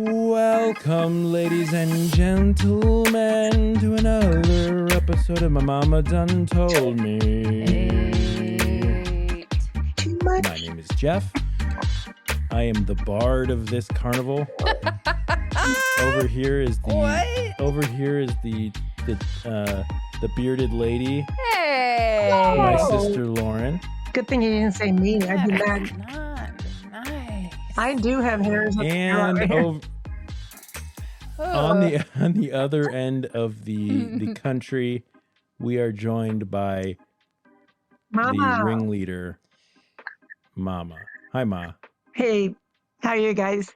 Welcome, ladies and gentlemen, to another episode of My Mama Done Told Me. My name is Jeff. I am the bard of this carnival. Over here is the bearded lady. Hey, My sister Lauren. Good thing you didn't say me. I do not. Nice. I do have hairs. And on the other end of the country, we are joined by Mama. the ringleader, Mama. Hi, Ma. Hey, how are you guys?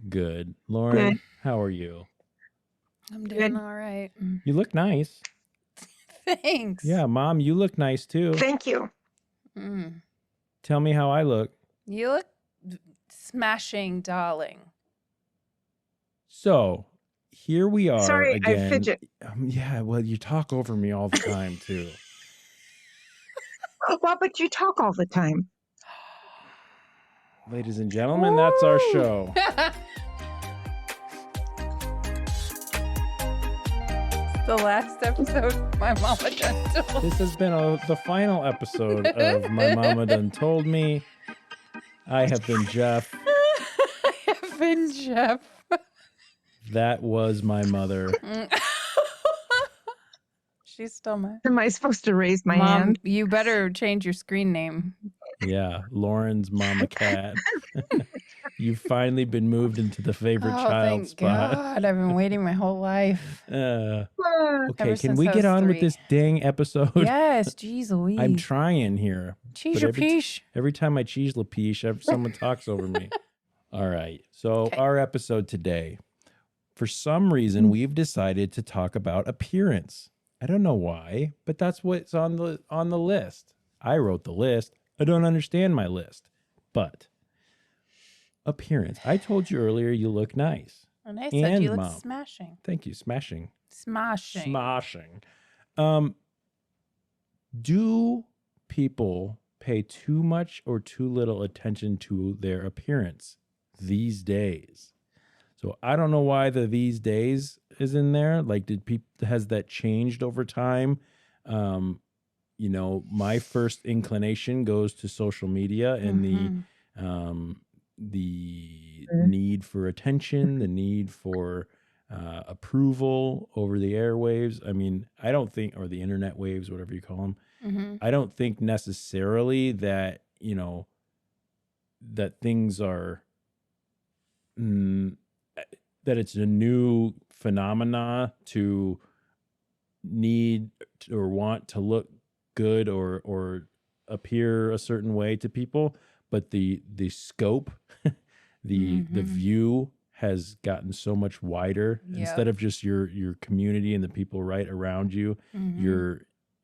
Good. Lauren, Good. how are you? I'm doing all right. You look nice. Thanks. Yeah, Mom, you look nice too. Thank you. Tell me how I look. You look smashing, darling. So, here we are Sorry, again. I fidget. Yeah, well, you talk over me all the time too. Well, but you talk all the time. Ladies and gentlemen, that's our show. The last episode my mama done told. This has been the final episode of My Mama Done Told Me. I have been Jeff. I have been Jeff. That was my mother. She's still my Am I supposed to raise my Mom, hand? you better change your screen name. Yeah, Lauren's Mama Cat. You've finally been moved into the favorite child thank spot. God. I've been waiting my whole life. Okay, Ever can since we I get was on with 3. this dang episode? Yes, jeez Louise. I'm trying here. Cheese but your peach. Every time I cheese lapiche, someone talks over me. All right. So our episode today, for some reason, we've decided to talk about appearance. I don't know why, but that's what's on the list. I wrote the list. I don't understand my list, but appearance. I told you earlier you look nice. And I said you look Mom. smashing. Thank you. Smashing. Smashing. Do people pay too much or too little attention to their appearance these days? So I don't know why the these days is in there. Like, has that changed over time? My first inclination goes to social media and the need for attention, the need for approval over the airwaves. I mean, I don't think, or the internet waves, whatever you call them. I don't think necessarily that, that things are, that it's a new phenomena to need or want to look good or appear a certain way to people, but the scope, the view has gotten so much wider. Instead of just your community and the people right around you, your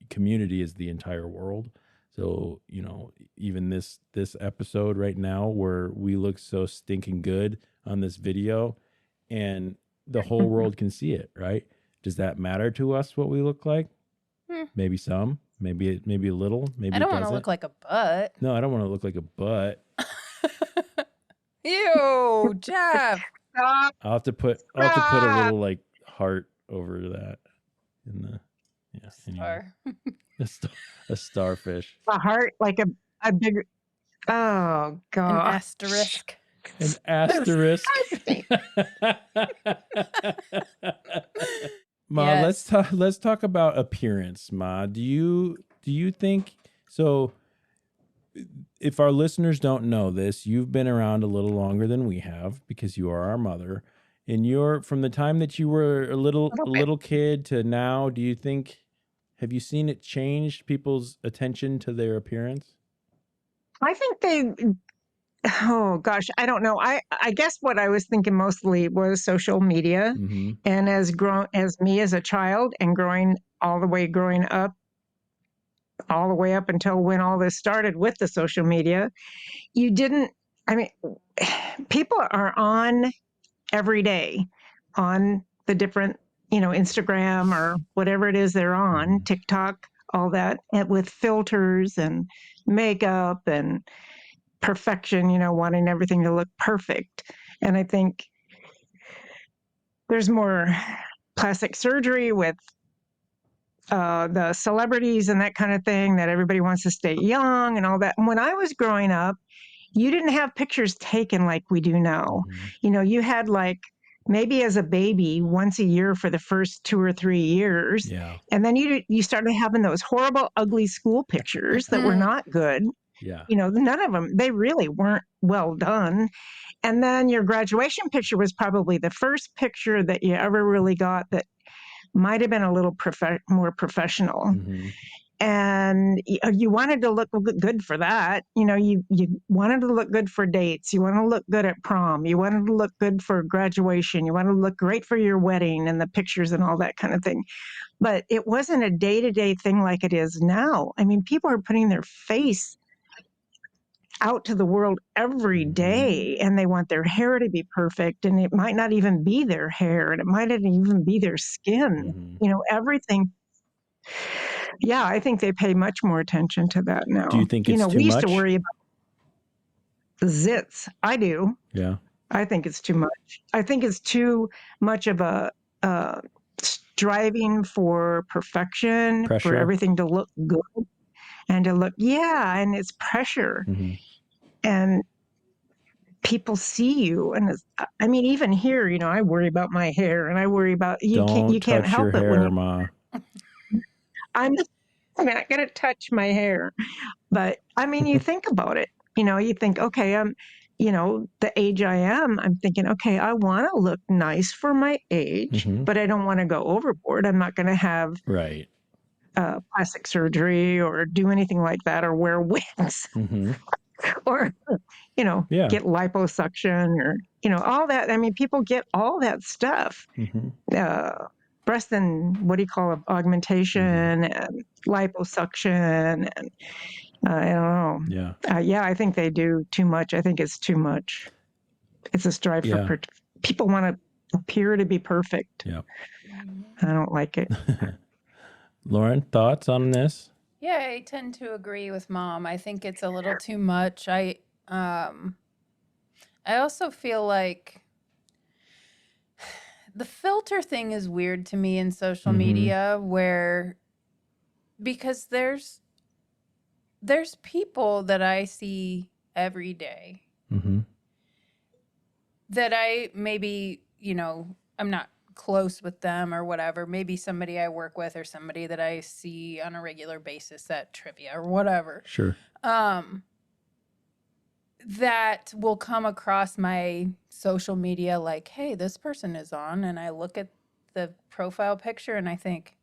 community is the entire world. So, even this episode right now where we look so stinking good on this video and the whole world can see it, right? Does that matter to us what we look like? Maybe some, maybe a little, maybe I don't it want to doesn't. look like a butt. No, I don't want to look like a butt. Ew, Jeff. Stop. I'll have to put a little like heart over that in the anyway. A starfish. A heart, like a bigger. Oh, An God. asterisk. An asterisk. Ma, Yes. let's talk about appearance, Ma. Do you think so? If our listeners don't know this, you've been around a little longer than we have because you are our mother. And from the time that you were a little kid to now, have you seen it change people's attention to their appearance? I think oh gosh, I don't know. I guess what I was thinking mostly was social media. And as me as a child and growing up, all the way up until when all this started with the social media, people are on every day on the different, Instagram or whatever it is they're on, TikTok, all that, and with filters and makeup and perfection, wanting everything to look perfect. And I think there's more plastic surgery with the celebrities and that kind of thing, that everybody wants to stay young and all that. And when I was growing up, you didn't have pictures taken like we do now. You had like maybe as a baby once a year for the first 2 or 3 years. Yeah. And then you started having those horrible, ugly school pictures that were not good. Yeah. None of them, they really weren't well done. And then your graduation picture was probably the first picture that you ever really got that might have been a little more professional. And you wanted to look good for that. You wanted to look good for dates. You want to look good at prom. You wanted to look good for graduation. You want to look great for your wedding and the pictures and all that kind of thing. But it wasn't a day-to-day thing like it is now. I mean, people are putting their face out to the world every day, and they want their hair to be perfect, and it might not even be their hair, and it might not even be their skin. Everything. Yeah, I think they pay much more attention to that now. Do you think it's too we used much? to worry about zits. I do. Yeah. I think it's too much. I think it's too much of a striving for perfection, Pressure. for everything to look good and to look, and it's pressure. And people see you. And I mean, even here, I worry about my hair, and I worry about, you can't help your it hair, when Ma. I'm not going to touch my hair. But I mean, you think about it, you think, okay, the age I am, I'm thinking, okay, I want to look nice for my age, but I don't want to go overboard. I'm not going to have plastic surgery or do anything like that, or wear wigs or, get liposuction or, all that. I mean, people get all that stuff. Breast and what do you call it? Augmentation and liposuction. And I don't know. I think they do too much. I think it's too much. It's a strive for people want to appear to be perfect. Yeah. I don't like it. Lauren, thoughts on this? Yeah, I tend to agree with Mom. I think it's a little too much. I also feel like the filter thing is weird to me in social media, because there's people that I see every day that I maybe, I'm not close with them or whatever. Maybe somebody I work with or somebody that I see on a regular basis at trivia or whatever. Sure. That will come across my social media like, hey, this person is on, and I look at the profile picture and I think,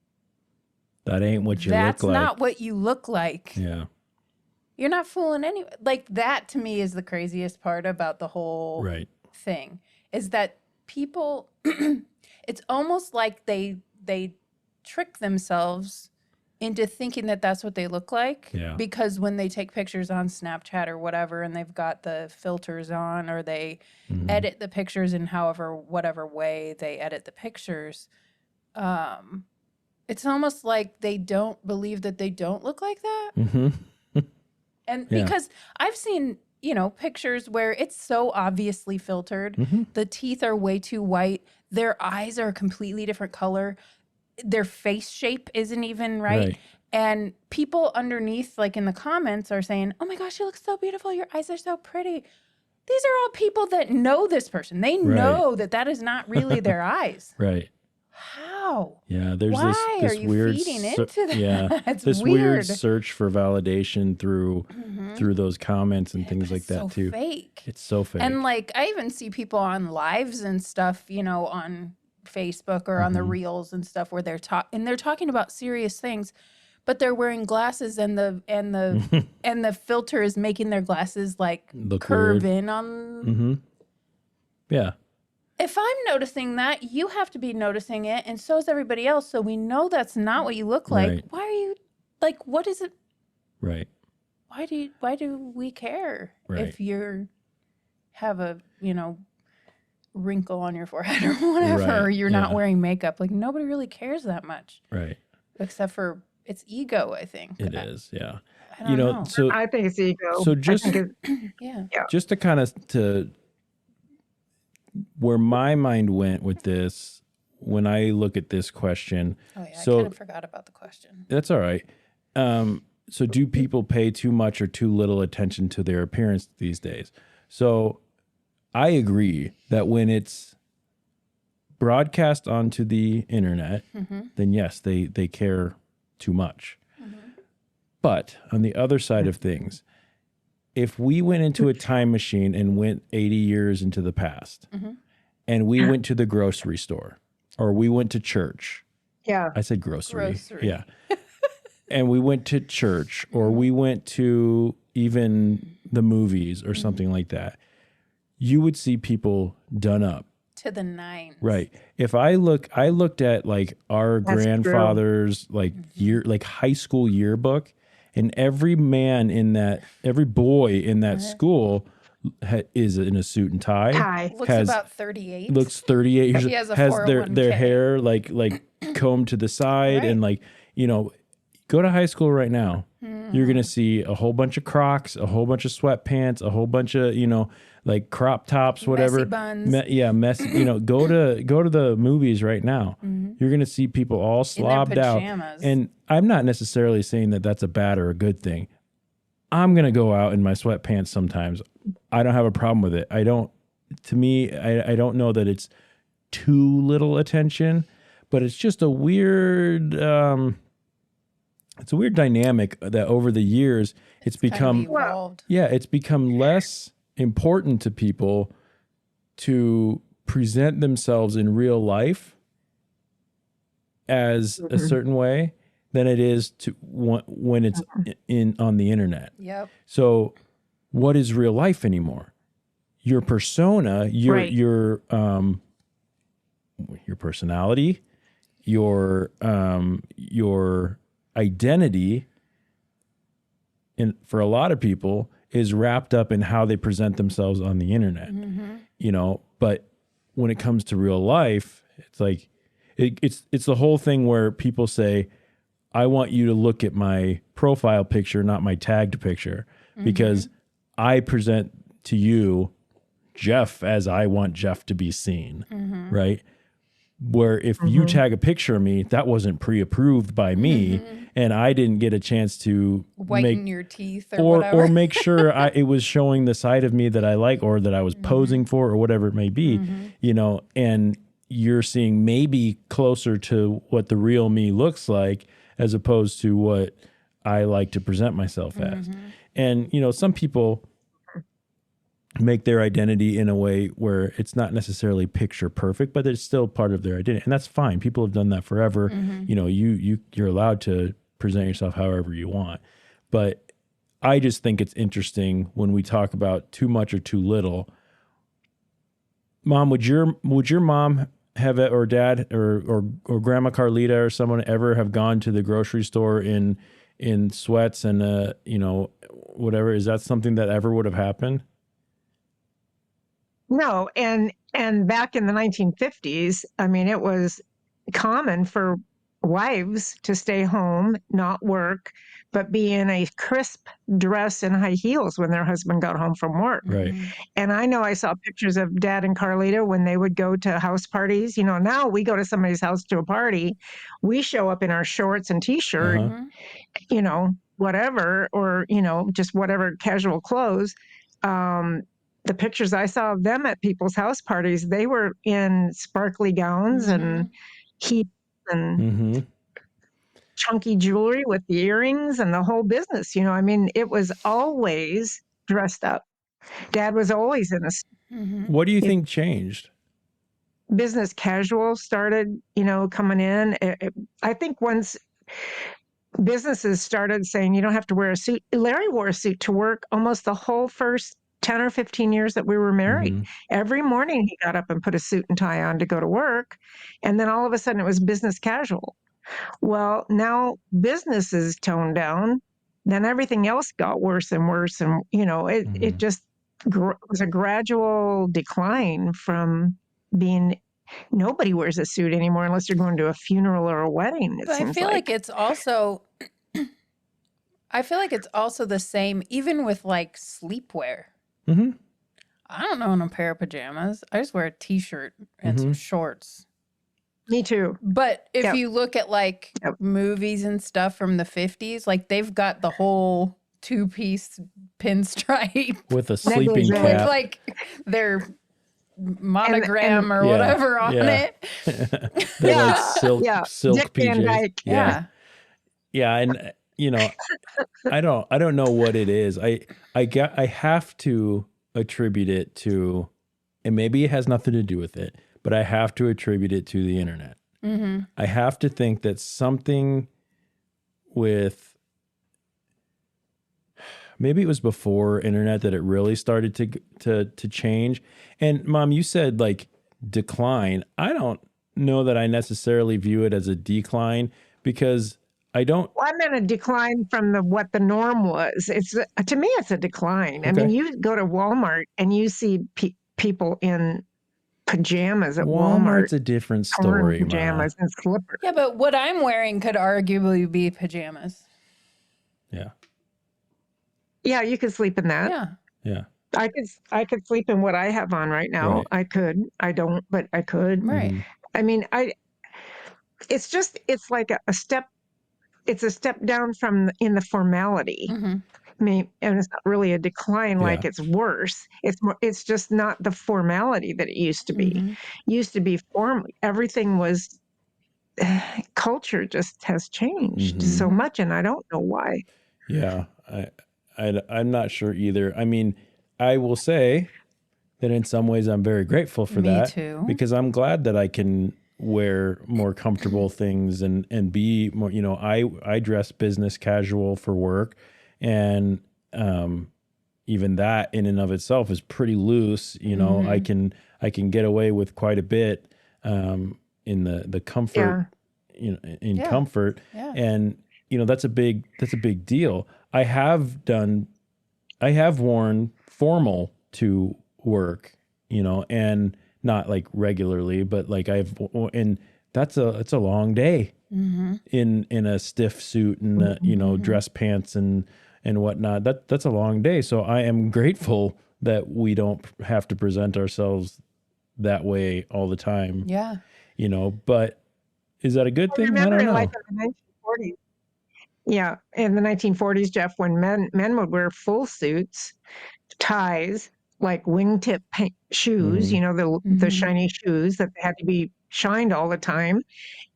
that ain't what you look like. That's not what you look like. Yeah. You're not fooling anyone. Like, that to me is the craziest part about the whole thing, is that people, it's almost like they trick themselves into thinking that that's what they look like. Yeah. Because when they take pictures on Snapchat or whatever, and they've got the filters on, or they edit the pictures in whatever way they edit the pictures, it's almost like they don't believe that they don't look like that. And because I've seen, pictures where it's so obviously filtered. The teeth are way too white. Their eyes are a completely different color. Their face shape isn't even right. And people underneath, like in the comments, are saying, oh my gosh, you look so beautiful. Your eyes are so pretty. These are all people that know this person. They know that is not really their eyes. How? Yeah, there's Why this are you weird feeding into that? Yeah, It's this weird search for validation through those comments and things like that too. Fake. It's so fake. And like, I even see people on lives and stuff, on Facebook or on the reels and stuff, where they're talking about serious things, but they're wearing glasses, and the and the filter is making their glasses like look curve weird. in on. Yeah. If I'm noticing that, you have to be noticing it, and so is everybody else. So we know that's not what you look like. Why are you like? What is it? Why do we care if you have a wrinkle on your forehead or whatever, or you're not wearing makeup? Like, nobody really cares that much, except for it's ego. I think it is. Yeah. I don't know. So I think it's ego. So just yeah, just to kind of where my mind went with this when I look at this question. Oh yeah, So I kind of forgot about the question. that's all right. So do people pay too much or too little attention to their appearance these days? So I agree that when it's broadcast onto the internet, then yes, they care too much. But on the other side of things, if we went into a time machine and went 80 years into the past and we went to the grocery store or we went to church. Yeah. I said grocery. Grocery. Yeah. And we went to church or we went to even the movies or something like that, you would see people done up. To the nines. Right. If I looked at like our That's grandfather's like high school yearbook, and every boy in that school is in a suit and tie. Tie. Looks about 38. Looks 38 years. He has a their 401k. hair like combed to the side, and like, you know, go to high school right now. You're gonna see a whole bunch of Crocs, a whole bunch of sweatpants, a whole bunch of, you know, like crop tops, whatever. Messy buns. Messy. You know, go to the movies right now. You're gonna see people all slobbed out. pajamas. And I'm not necessarily saying that that's a bad or a good thing. I'm gonna go out in my sweatpants sometimes. I don't have a problem with it. I don't. To me, I don't know that it's too little attention, but it's just a weird. It's a weird dynamic that over the years it's become. Kind of evolved. Yeah, it's become less important to people to present themselves in real life as a certain way than it is to when it's on the internet. Yep. So, what is real life anymore? Your persona, your personality, your identity, and for a lot of people, is wrapped up in how they present themselves on the internet. You know, but when it comes to real life, it's like it's the whole thing where people say, I want you to look at my profile picture, not my tagged picture, because I present to you Jeff as I want Jeff to be seen, right? Where if you tag a picture of me, that wasn't pre-approved by me, and I didn't get a chance to Whiten your teeth or whatever. or make sure it was showing the side of me that I like, or that I was posing for, or whatever it may be, you know, and you're seeing maybe closer to what the real me looks like as opposed to what I like to present myself as. And, you know, some people make their identity in a way where it's not necessarily picture perfect, but it's still part of their identity. And that's fine. People have done that forever. You know, you're allowed to present yourself however you want. But I just think it's interesting when we talk about too much or too little. Mom, would your mom have it, or dad or Grandma Carlita or someone ever have gone to the grocery store in sweats and you know, whatever? Is that something that ever would have happened? No, and back in the 1950s, I mean, it was common for wives to stay home, not work, but be in a crisp dress and high heels when their husband got home from work. Right. And I know I saw pictures of Dad and Carlita when they would go to house parties. You know, now we go to somebody's house to a party, we show up in our shorts and t-shirt, you know, whatever, or, you know, just whatever casual clothes. The pictures I saw of them at people's house parties, they were in sparkly gowns and heat and chunky jewelry with the earrings and the whole business. You know, I mean, it was always dressed up. Dad was always in a What do you think changed? business casual started, you know, coming in. I think once businesses started saying you don't have to wear a suit. Larry wore a suit to work almost the whole first 10 or 15 years that we were married. Every morning he got up and put a suit and tie on to go to work. And then all of a sudden it was business casual. Well, now business is toned down. Then everything else got worse and worse. And, you know, it just was a gradual decline from being, nobody wears a suit anymore unless you're going to a funeral or a wedding. But I feel like it's also, I feel like it's also the same, even with like sleepwear. I don't own a pair of pajamas. I just wear a t-shirt and some shorts. Me too. But if you look at like movies and stuff from the 50s, like they've got the whole two-piece pinstripe with a sleeping Negligee. with cap. like their monogram or Yeah, whatever on yeah. it. They're like silk Dick Van PJs. Dyke. Yeah. And I don't know what it is. I have to attribute it to, and maybe it has nothing to do with it, but I have to attribute it to the internet. Mm-hmm. I have to think that something with, maybe it was before internet that it really started to change. And Mom, you said like decline. I don't know that I necessarily view it as a decline, because I don't. Well, I'm in a decline from what the norm was. It's to me, it's a decline. I Okay. mean, you go to Walmart and you see people in pajamas at Walmart. Walmart's a different torn story, pajamas and slippers. Yeah, but what I'm wearing could arguably be pajamas. Yeah. Yeah, you could sleep in that. Yeah. Yeah. I could sleep in what I have on right now. Right. I could. I don't, but I could. Right. I mean, it's like a step. It's a step down in the formality. Mm-hmm. I mean, and it's not really a decline like it's worse. It's just not the formality that it used to be. Mm-hmm. Used to be formal. Everything was culture just has changed so much, and I don't know why. Yeah. I'm not sure either. I mean, I will say that in some ways I'm very grateful for that. Me too. Because I'm glad that I can wear more comfortable things and be more, I dress business casual for work, and even that in and of itself is pretty loose. I can get away with quite a bit in the comfort, comfort. Yeah. And that's a big deal. I have worn formal to work, and not like regularly, but like and it's a long day in a stiff suit and dress pants and whatnot. That's a long day. So I am grateful that we don't have to present ourselves that way all the time. Yeah. But is that a good thing? I don't know. Like in the 1940s. Yeah, in the 1940s, Jeff, when men would wear full suits, ties, like wingtip shoes, the shiny shoes that had to be shined all the time,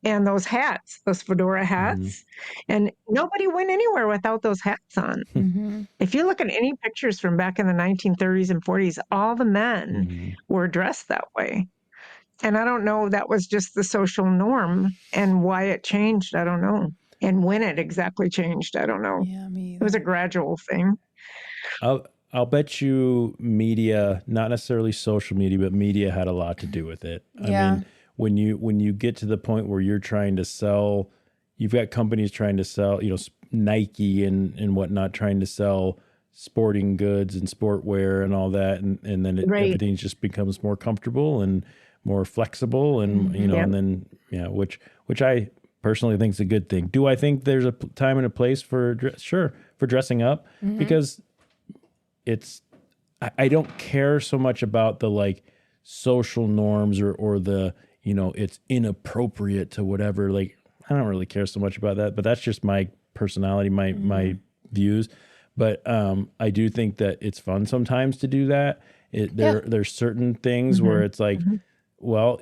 and those hats, those fedora hats, and nobody went anywhere without those hats on. If you look at any pictures from back in the 1930s and 40s, all the men were dressed that way. And I don't know, that was just the social norm, and why it changed, I don't know. And when it exactly changed, I don't know. Yeah, me either. It was a gradual thing. I'll bet you media, not necessarily social media, but media had a lot to do with it. Yeah. I mean, when you get to the point where you're trying to sell, you've got companies trying to sell, Nike and whatnot, trying to sell sporting goods and sportwear and all that, and then everything just becomes more comfortable and more flexible, and and then which I personally think is a good thing. Do I think there's a time and a place for for dressing up? Because I don't care so much about the like social norms or the it's inappropriate to whatever. Like, I don't really care so much about that, but that's just my personality, my views. But I do think that it's fun sometimes to do that. There's certain things where it's like, well,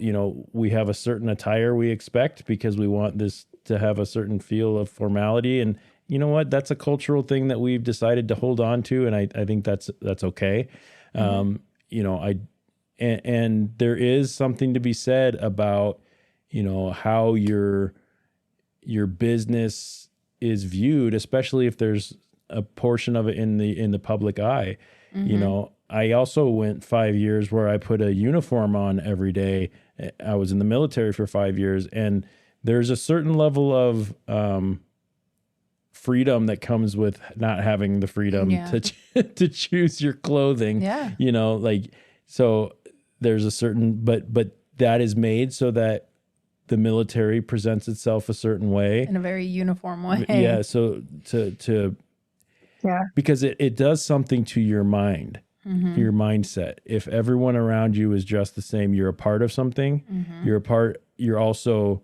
we have a certain attire we expect because we want this to have a certain feel of formality. And you know what? That's a cultural thing that we've decided to hold on to. And I think that's okay. And there is something to be said about, how your business is viewed, especially if there's a portion of it in the public eye. I also went 5 years where I put a uniform on every day. I was in the military for 5 years, and there's a certain level of freedom that comes with not having the freedom to choose your clothing. Yeah. So there's a certain, but that is made so that the military presents itself a certain way, in a very uniform way. Yeah. So because it does something to your mind. your mindset. If everyone around you is dressed the same, you're a part of something. You're also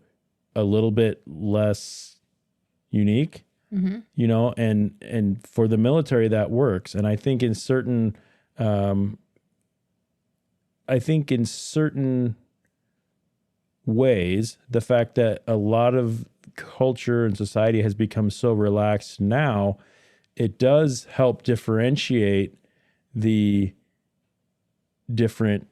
a little bit less unique, you know, and for the military that works. And I think in certain ways, the fact that a lot of culture and society has become so relaxed now, it does help differentiate the different,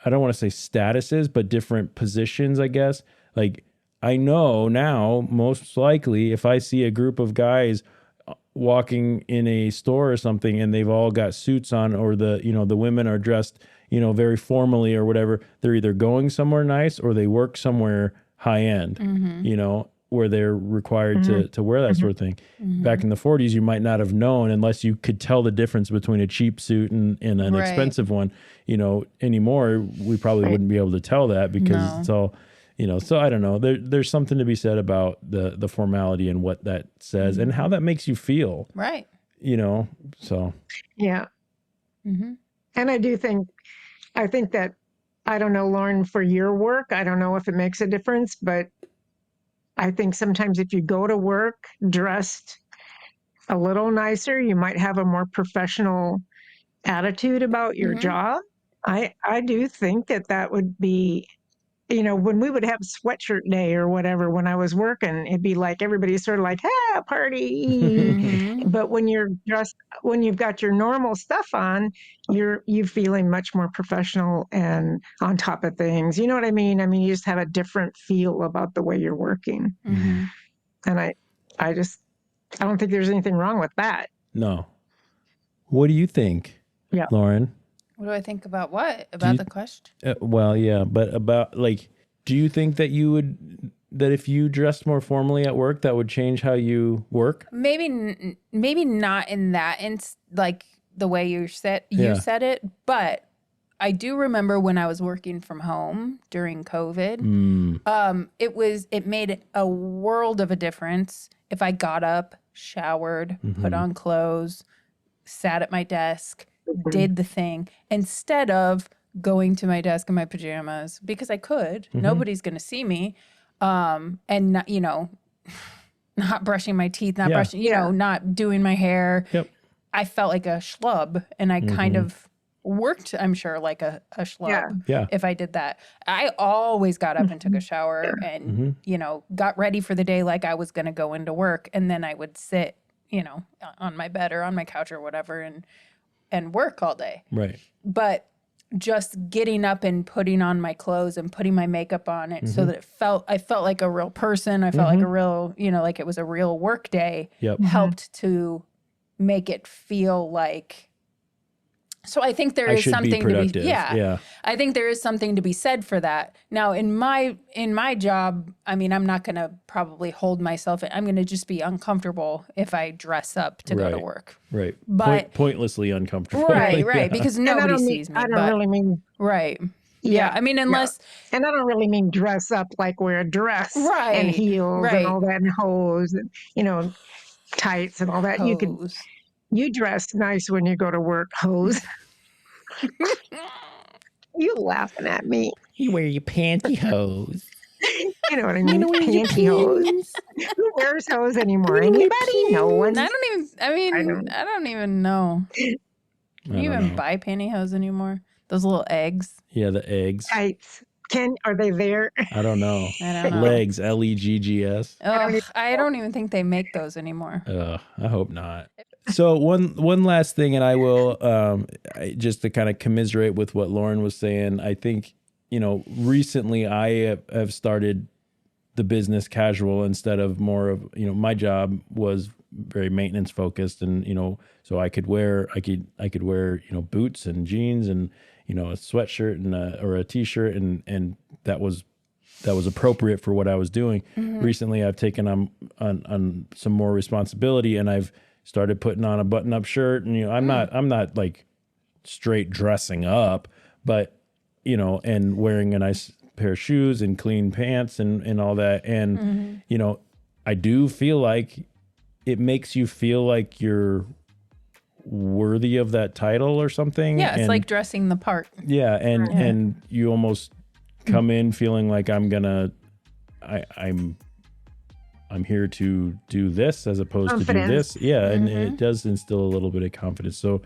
I don't want to say statuses, but different positions, I guess. Like, I know now, most likely, if I see a group of guys walking in a store or something and they've all got suits on, or the women are dressed, very formally or whatever, they're either going somewhere nice or they work somewhere high end, where they're required to wear that sort of thing. Back in the 40s, you might not have known unless you could tell the difference between a cheap suit and an expensive one. Anymore, we probably wouldn't be able to tell that because it's all, so I don't know. There's something to be said about the formality and what that says and how that makes you feel. Right. So. Yeah. And I think that, I don't know, Lauren, for your work, I don't know if it makes a difference, but I think sometimes if you go to work dressed a little nicer, you might have a more professional attitude about your job. I do think that would be, when we would have sweatshirt day or whatever, when I was working, it'd be like everybody's sort of like, party. But when you've got your normal stuff on, you feeling much more professional and on top of things. You know what I mean? I mean, you just have a different feel about the way you're working. And I don't think there's anything wrong with that. No. What do you think, Lauren? What do I think about what? About the question? Well, yeah, but about, like, do you think that that if you dressed more formally at work, that would change how you work? Maybe not in that, like the way you said it, but I do remember when I was working from home during COVID, it made a world of a difference if I got up, showered, put on clothes, sat at my desk, did the thing, instead of going to my desk in my pajamas, because I could. Nobody's going to see me. And not, not brushing my teeth, not brushing, not doing my hair. Yep. I felt like a schlub, and I kind of worked, I'm sure, like a schlub if I did that. I always got up and took a shower and, got ready for the day like I was going to go into work. And then I would sit, on my bed or on my couch or whatever and work all day. Right. But just getting up and putting on my clothes and putting my makeup on it so that I felt like a real person. I felt like a real, like it was a real work day, helped to make it feel like. So I think there is something to be, I think there is something to be said for that. Now in my job, I mean, I'm not going to probably hold myself. I'm going to just be uncomfortable if I dress up to go to work. Right. But pointlessly uncomfortable. Right. Because nobody sees me. I don't really mean. Right. Yeah. I mean, unless. Yeah. And I don't really mean dress up like wear a dress and heels and all that and hose and, tights and all that. Hose. You dress nice when you go to work, hose. You laughing at me. You wear your pantyhose. You know what I mean? Pantyhose. Who wears hose anymore? Anybody? No one. I don't even know. Do you even buy pantyhose anymore? Those little eggs? Yeah, the eggs. Tights. Are they there? I don't know. Legs, Leggs. I don't even think they make those anymore. I hope not. So one last thing, and I will just to kind of commiserate with what Lauren was saying. I think recently I have started the business casual instead of more of my job was very maintenance focused, and so I could wear boots and jeans and a sweatshirt and or a t-shirt and that was appropriate for what I was doing. Recently I've taken on some more responsibility, and I've started putting on a button-up shirt, and I'm not like straight dressing up, but and wearing a nice pair of shoes and clean pants and all that, and I do feel like it makes you feel like you're worthy of that title or something. Yeah, it's like dressing the part. Yeah, and you almost come in feeling like I'm here to do this as opposed to do this. Yeah, and it does instill a little bit of confidence. So,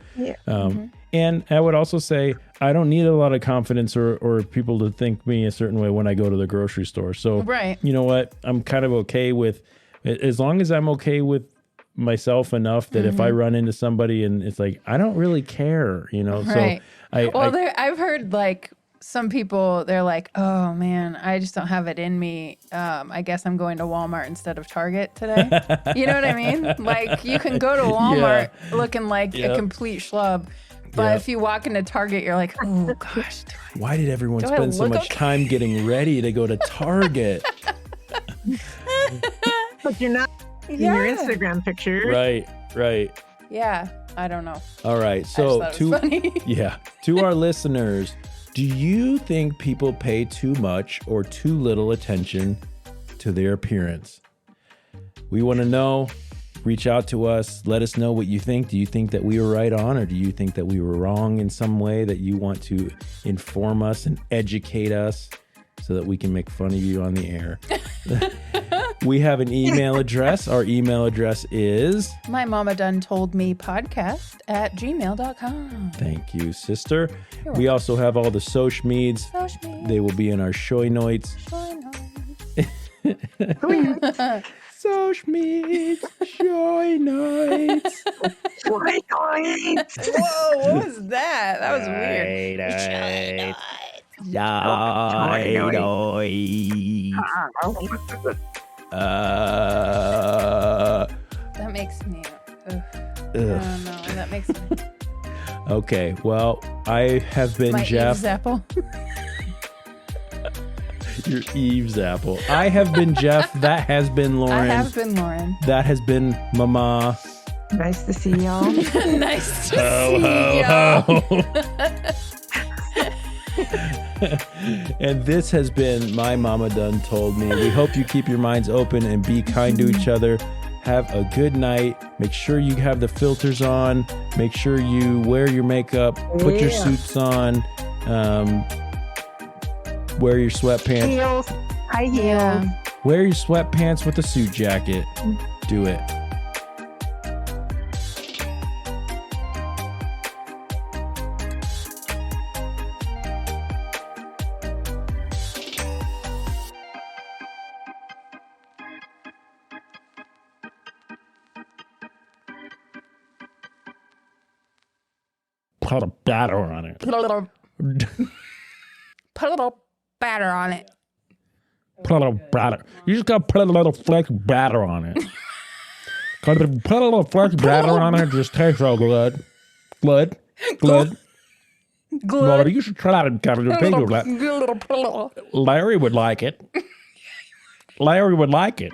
and I would also say I don't need a lot of confidence or people to think me a certain way when I go to the grocery store. So, you know what? I'm kind of okay with, as long as I'm okay with myself enough that if I run into somebody and it's like, I don't really care, you know? So I've heard like, some people, they're like, oh man, I just don't have it in me. I guess I'm going to Walmart instead of Target today. You know what I mean? Like you can go to Walmart looking like a complete schlub. But if you walk into Target, you're like, oh gosh. Why did everyone spend so much time getting ready to go to Target? But you're not in your Instagram picture. Right. Yeah, I don't know. All right. So to our listeners, do you think people pay too much or too little attention to their appearance? We want to know. Reach out to us. Let us know what you think. Do you think that we were right on, or do you think that we were wrong in some way that you want to inform us and educate us so that we can make fun of you on the air? We have an email address. Our email address is mymamadonetoldmepodcast@gmail.com. Thank you, sister. We also have all the social meds. They will be in our showy notes. Social meds, showy notes. Showy notes. Whoa, what was that? That was weird. That makes me. I don't know. That makes me. Okay, well, I have been Jeff. Eve's apple. Your Eve's apple. I have been Jeff. That has been Lauren. I have been Lauren. That has been Mama. Nice to see y'all. Nice to see y'all. And this has been My Mama Done Told Me. We hope you keep your minds open and be kind to each other. Have a good night. Make sure you have the filters on. Make sure you wear your makeup. Put your suits on. Wear your sweatpants. Heels. High heels. Yeah. Wear your sweatpants with a suit jacket. Do it. Put a batter on it. Put a little batter on it. Put a little batter. You just gotta put a little fleck batter on it. Cause if you put a little fleck batter on it, it just tastes so good. Good. Well, you should try that and kind of Larry would like it. Larry would like it.